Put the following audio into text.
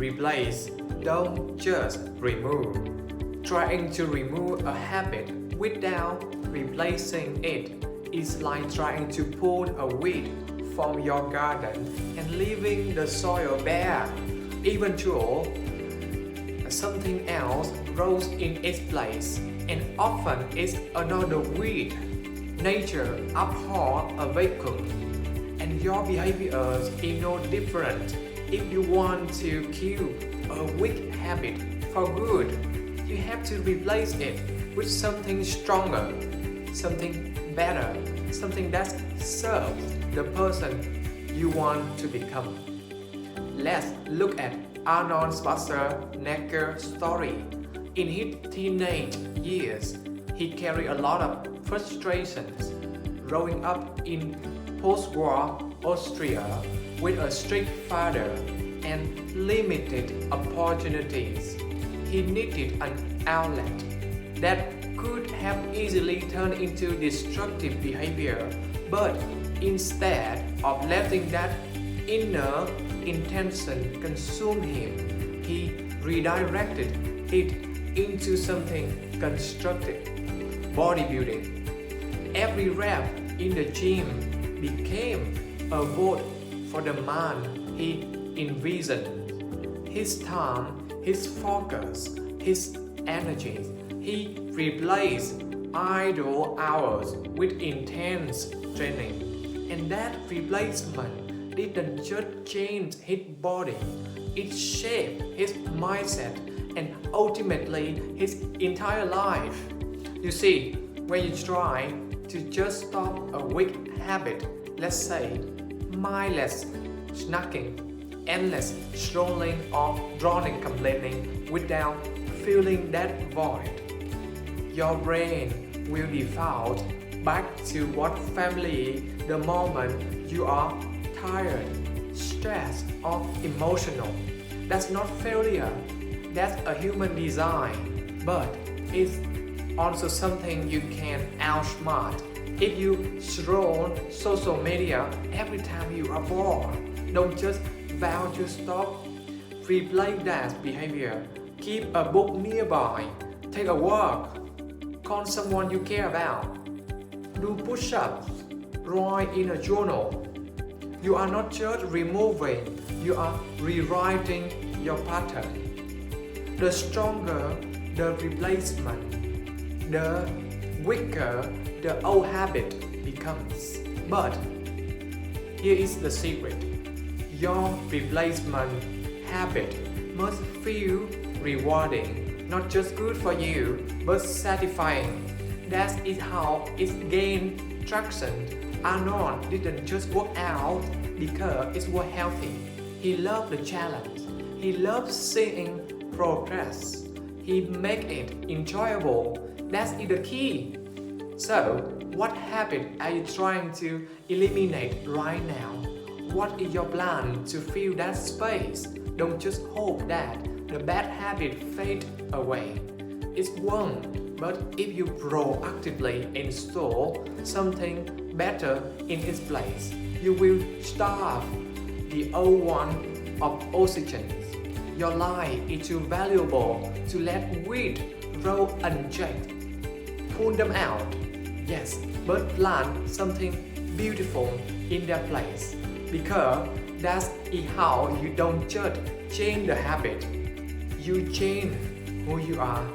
replace, don't just remove. Trying to remove a habit without replacing it is like trying to pull a weed from your garden and leaving the soil bare. Even though something else grows in its place, and often it's another weed. Nature abhors a vacuum, and your behavior is no different. If you want to kill a weak habit for good, you have to replace it with something stronger, something better, something that serves the person you want to become. Let's look at Arnold Schwarzenegger's story. In his teenage years, he carried a lot of frustrations. Growing up in post-war Austria with a strict father and limited opportunities, he needed an outlet that could have easily turned into destructive behavior. But instead of letting that inner intention consume him, he redirected it into something constructive. Bodybuilding. Every rep in the gym became a vote for the man he envisioned. His time, his focus, his energy. He replaced idle hours with intense training. And that replacement didn't just change his body, it shaped his mindset and ultimately his entire life. You see, when you try to just stop a weak habit, let's say mindless snacking, endless scrolling or drowning complaining without filling that void, your brain will default back to what family the moment you are tired, stressed or emotional. That's not failure, that's a human design, but it's also something you can outsmart. If you scroll social media every time you are bored, don't just vow to stop. Replace that behavior. Keep a book nearby. Take a walk. Call someone you care about. Do push-ups. Write in a journal. You are not just removing, you are rewriting your pattern. The stronger the replacement, the weaker the old habit becomes. But here is the secret. Your replacement habit must feel rewarding, not just good for you, but satisfying. That is how it gained traction. Arnold didn't just work out because it was healthy. He loved the challenge. He loved seeing progress. He made it enjoyable. That's the key. So, what habit are you trying to eliminate right now? What is your plan to fill that space? Don't just hope that the bad habit fades away. It won't, but if you proactively install something better in its place, you will starve the old one of oxygen. Your life is too valuable to let weeds grow unchecked. Pull them out, yes, but plant something beautiful in their place. Because that's how you don't just change the habit, you change who you are.